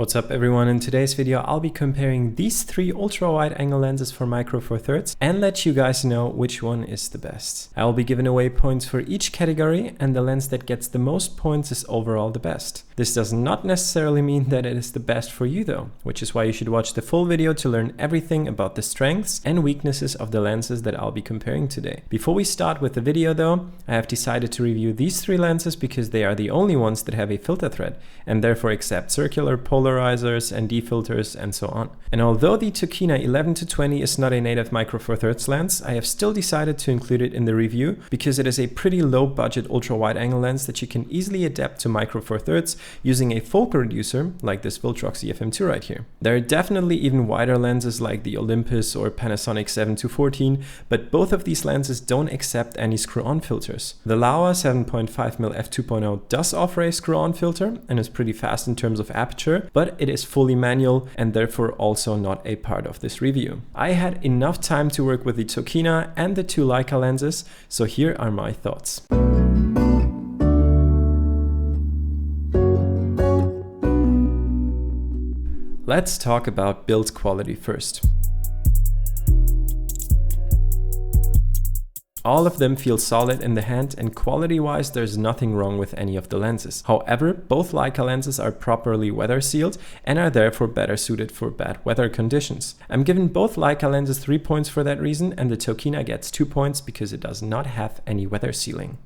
What's up everyone, in today's video I'll be comparing these three ultra wide angle lenses for Micro Four Thirds and let you guys know which one is the best. I will be giving away points for each category and the lens that gets the most points is overall the best. This does not necessarily mean that it is the best for you though, which is why you should watch the full video to learn everything about the strengths and weaknesses of the lenses that I'll be comparing today. Before we start with the video though, I have decided to review these three lenses because they are the only ones that have a filter thread and therefore accept circular, polarizers, ND filters, and so on. And although the Tokina 11-20 is not a native Micro Four Thirds lens, I have still decided to include it in the review because it is a pretty low budget ultra wide angle lens that you can easily adapt to Micro Four Thirds using a focal reducer like this Viltrox EF-M2 right here. There are definitely even wider lenses like the Olympus or Panasonic 7-14, but both of these lenses don't accept any screw-on filters. The Laowa 7.5mm f2.0 does offer a screw-on filter and is pretty fast in terms of aperture, but it is fully manual and therefore also not a part of this review. I had enough time to work with the Tokina and the two Leica lenses, so here are my thoughts. Let's talk about build quality first. All of them feel solid in the hand and quality-wise there's nothing wrong with any of the lenses. However, both Leica lenses are properly weather sealed and are therefore better suited for bad weather conditions. I'm giving both Leica lenses 3 points for that reason, and the Tokina gets 2 points because it does not have any weather sealing.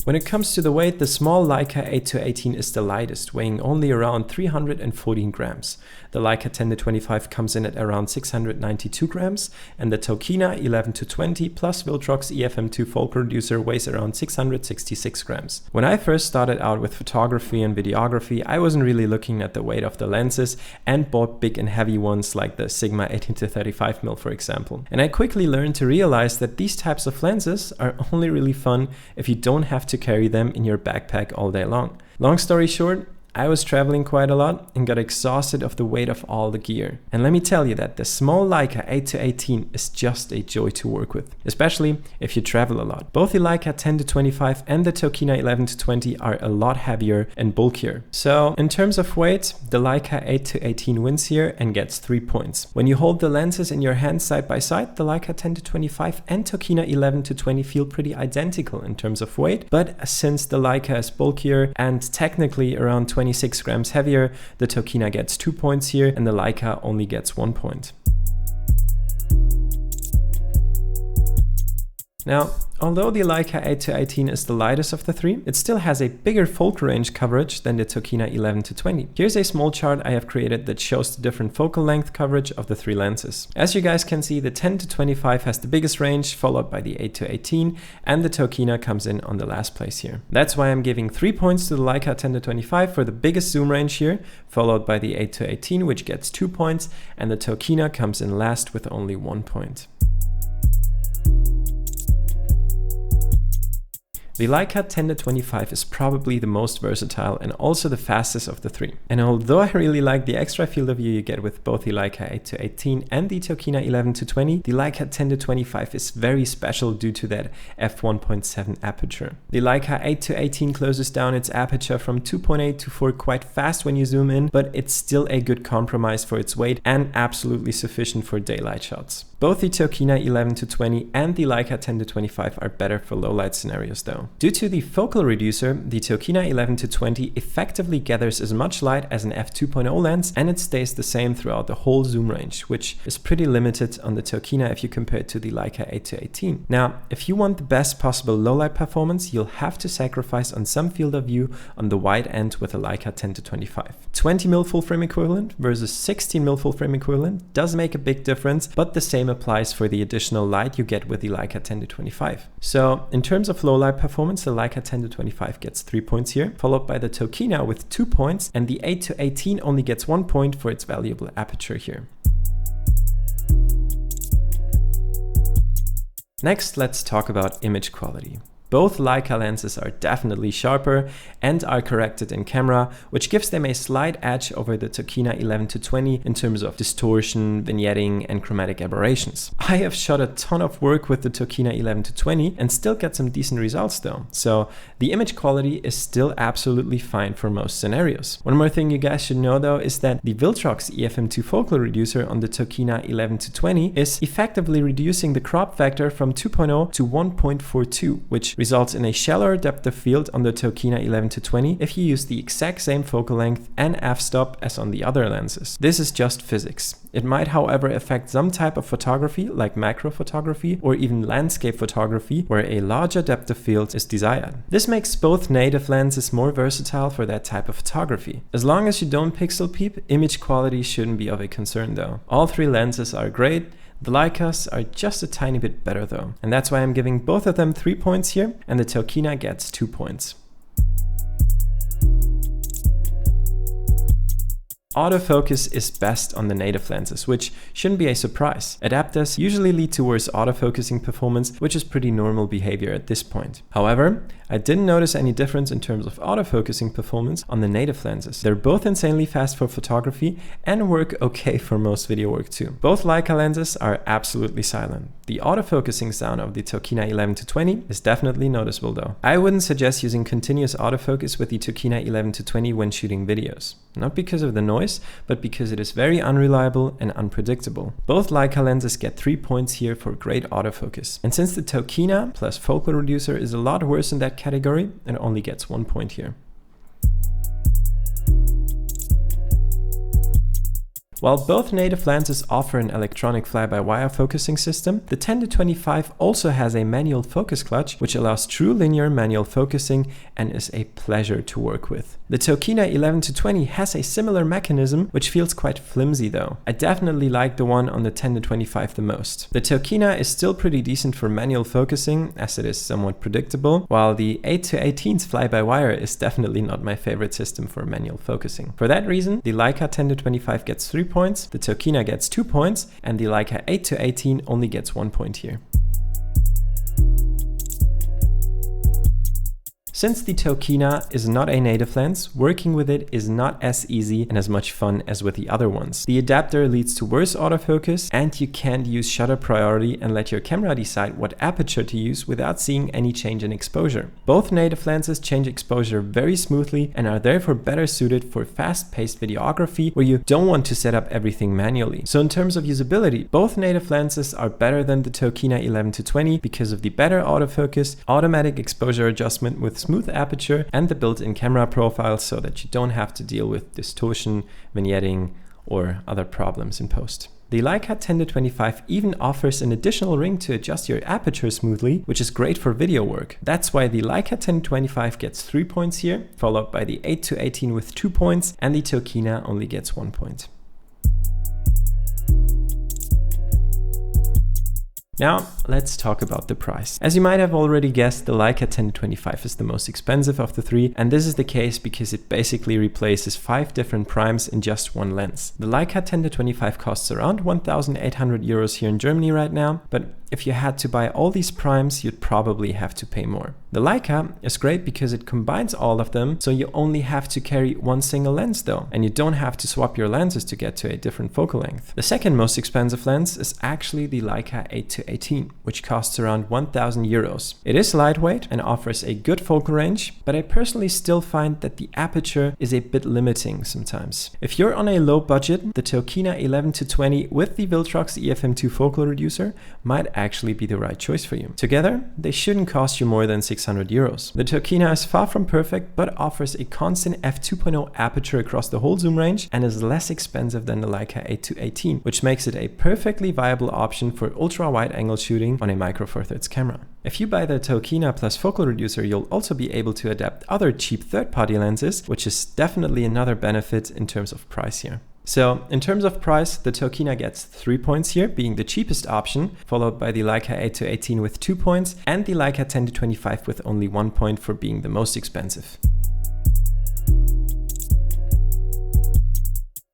When it comes to the weight, the small Leica 8-18 is the lightest, weighing only around 314 grams. The Leica 10-25 comes in at around 692 grams, and the Tokina 11-20 plus Viltrox EF-M2 focal reducer weighs around 666 grams. When I first started out with photography and videography, I wasn't really looking at the weight of the lenses and bought big and heavy ones like the Sigma 18-35mm for example. And I quickly learned to realize that these types of lenses are only really fun if you don't have to carry them in your backpack all day long. Long story short, I was traveling quite a lot and got exhausted of the weight of all the gear. And let me tell you that the small Leica 8-18 is just a joy to work with, especially if you travel a lot. Both the Leica 10-25 and the Tokina 11-20 are a lot heavier and bulkier. So in terms of weight, the Leica 8-18 wins here and gets 3 points. When you hold the lenses in your hands side by side, the Leica 10-25 and Tokina 11-20 feel pretty identical in terms of weight, but since the Leica is bulkier and technically around 26 grams heavier, the Tokina gets 2 points here and the Leica only gets 1 point. Now, although the Leica 8-18 is the lightest of the three, it still has a bigger focal range coverage than the Tokina 11-20. Here's a small chart I have created that shows the different focal length coverage of the three lenses. As you guys can see, the 10-25 has the biggest range, followed by the 8-18, and the Tokina comes in on the last place here. That's why I'm giving 3 points to the Leica 10-25 for the biggest zoom range here, followed by the 8-18, which gets 2 points, and the Tokina comes in last with only 1 point. The Leica 10-25 is probably the most versatile and also the fastest of the three. And although I really like the extra field of view you get with both the Leica 8-18 and the Tokina 11-20, the Leica 10-25 is very special due to that f1.7 aperture. The Leica 8-18 closes down its aperture from 2.8 to 4 quite fast when you zoom in, but it's still a good compromise for its weight and absolutely sufficient for daylight shots. Both the Tokina 11-20 and the Leica 10-25 are better for low light scenarios though. Due to the focal reducer, the Tokina 11-20 effectively gathers as much light as an f2.0 lens and it stays the same throughout the whole zoom range, which is pretty limited on the Tokina if you compare it to the Leica 8-18. Now, if you want the best possible low light performance, you'll have to sacrifice on some field of view on the wide end with the Leica 10-25. 20mm full frame equivalent versus 16mm full frame equivalent does make a big difference, but the same applies for the additional light you get with the Leica 10-25. So in terms of low light performance, the Leica 10-25 gets 3 points here, followed by the Tokina with 2 points, and the 8-18 only gets 1 point for its valuable aperture here. Next, let's talk about image quality. Both Leica lenses are definitely sharper and are corrected in camera, which gives them a slight edge over the Tokina 11-20 in terms of distortion, vignetting, and chromatic aberrations. I have shot a ton of work with the Tokina 11-20 and still get some decent results though, so the image quality is still absolutely fine for most scenarios. One more thing you guys should know though is that the Viltrox EFM2 focal reducer on the Tokina 11-20 is effectively reducing the crop factor from 2.0 to 1.42, which results in a shallower depth of field on the Tokina 11-20 if you use the exact same focal length and f-stop as on the other lenses. This is just physics. It might, however, affect some type of photography like macro photography or even landscape photography where a larger depth of field is desired. This makes both native lenses more versatile for that type of photography. As long as you don't pixel peep, image quality shouldn't be of a concern though. All three lenses are great. The Leicas are just a tiny bit better though, and that's why I'm giving both of them 3 points here, and the Tokina gets 2 points. Autofocus is best on the native lenses, which shouldn't be a surprise. Adapters usually lead to worse autofocusing performance, which is pretty normal behavior at this point. However, I didn't notice any difference in terms of autofocusing performance on the native lenses. They're both insanely fast for photography and work okay for most video work too. Both Leica lenses are absolutely silent. The autofocusing sound of the Tokina 11-20 is definitely noticeable though. I wouldn't suggest using continuous autofocus with the Tokina 11-20 when shooting videos. Not because of the noise, but because it is very unreliable and unpredictable. Both Leica lenses get 3 points here for great autofocus. And since the Tokina plus focal reducer is a lot worse in that category, it only gets 1 point here. While both native lenses offer an electronic fly-by-wire focusing system, the 10-25 also has a manual focus clutch, which allows true linear manual focusing and is a pleasure to work with. The Tokina 11-20 has a similar mechanism, which feels quite flimsy though. I definitely like the one on the 10-25 the most. The Tokina is still pretty decent for manual focusing, as it is somewhat predictable, while the 8-18's fly-by-wire is definitely not my favorite system for manual focusing. For that reason, the Leica 10-25 gets 3 points, the Tokina gets 2 points, and the Leica 8-18 only gets 1 point here. Since the Tokina is not a native lens, working with it is not as easy and as much fun as with the other ones. The adapter leads to worse autofocus, and you can't use shutter priority and let your camera decide what aperture to use without seeing any change in exposure. Both native lenses change exposure very smoothly and are therefore better suited for fast-paced videography where you don't want to set up everything manually. So in terms of usability, both native lenses are better than the Tokina 11-20 because of the better autofocus, automatic exposure adjustment with smooth aperture, and the built-in camera profile so that you don't have to deal with distortion, vignetting, or other problems in post. The Leica 10-25 even offers an additional ring to adjust your aperture smoothly, which is great for video work. That's why the Leica 10-25 gets 3 points here, followed by the 8-18 with 2 points, and the Tokina only gets 1 point. Now, let's talk about the price. As you might have already guessed, the Leica 10-25 is the most expensive of the three, and this is the case because it basically replaces 5 different primes in just one lens. The Leica 10-25 costs around 1,800 euros here in Germany right now, but if you had to buy all these primes, you'd probably have to pay more. The Leica is great because it combines all of them, so you only have to carry one single lens though, and you don't have to swap your lenses to get to a different focal length. The second most expensive lens is actually the Leica 8-18, which costs around 1,000 euros. It is lightweight and offers a good focal range, but I personally still find that the aperture is a bit limiting sometimes. If you're on a low budget, the Tokina 11-20 with the Viltrox EFM2 focal reducer might actually be the right choice for you. Together, they shouldn't cost you more than 600 euros. The Tokina is far from perfect, but offers a constant f2.0 aperture across the whole zoom range and is less expensive than the Leica 8-18, which makes it a perfectly viable option for ultra-wide angle shooting on a Micro Four Thirds camera. If you buy the Tokina plus focal reducer, you'll also be able to adapt other cheap third-party lenses, which is definitely another benefit in terms of price here. So in terms of price, the Tokina gets 3 points here, being the cheapest option, followed by the Leica 8-18 with 2 points, and the Leica 10-25 with only 1 point for being the most expensive.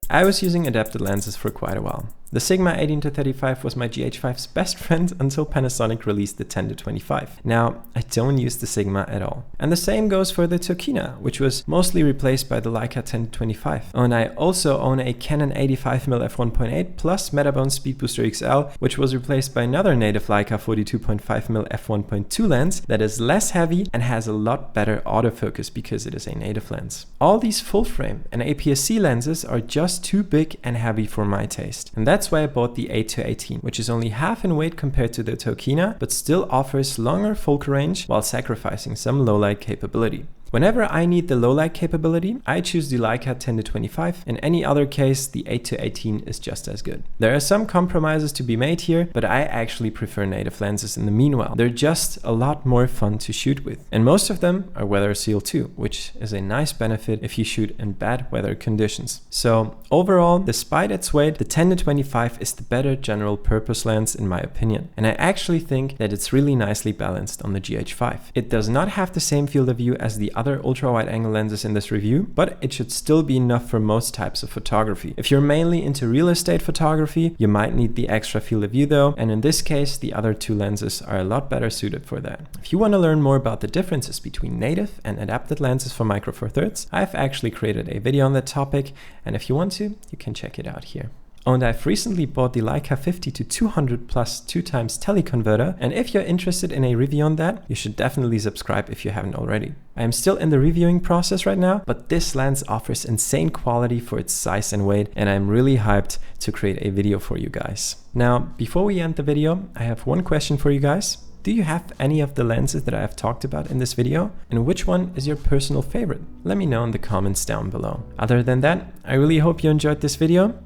I was using adapted lenses for quite a while. The Sigma 18-35 was my GH5's best friend until Panasonic released the 10-25. Now, I don't use the Sigma at all. And the same goes for the Tokina, which was mostly replaced by the Leica 10-25. And I also own a Canon 85mm f1.8 plus Metabone Speed Booster XL, which was replaced by another native Leica 42.5mm f1.2 lens that is less heavy and has a lot better autofocus because it is a native lens. All these full frame and APS-C lenses are just too big and heavy for my taste. And that's why I bought the 8-18, which is only half in weight compared to the Tokina, but still offers longer focal range while sacrificing some low light capability. Whenever I need the low light capability, I choose the Leica 10-25. In any other case, the 8-18 is just as good. There are some compromises to be made here, but I actually prefer native lenses in the meanwhile. They're just a lot more fun to shoot with. And most of them are weather sealed too, which is a nice benefit if you shoot in bad weather conditions. So overall, despite its weight, the 10-25 is the better general purpose lens in my opinion. And I actually think that it's really nicely balanced on the GH5. It does not have the same field of view as the other ultra-wide angle lenses in this review, but it should still be enough for most types of photography. If you're mainly into real estate photography, you might need the extra field of view though, and in this case, the other two lenses are a lot better suited for that. If you want to learn more about the differences between native and adapted lenses for Micro Four Thirds, I've actually created a video on that topic, and if you want to, you can check it out here. And I've recently bought the Leica 50-200 plus 2x teleconverter, and if you're interested in a review on that, you should definitely subscribe if you haven't already. I am still in the reviewing process right now, but this lens offers insane quality for its size and weight, and I'm really hyped to create a video for you guys. Now, before we end the video, I have one question for you guys. Do you have any of the lenses that I have talked about in this video? And which one is your personal favorite? Let me know in the comments down below. Other than that, I really hope you enjoyed this video.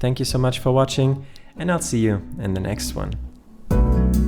Thank you so much for watching, and I'll see you in the next one.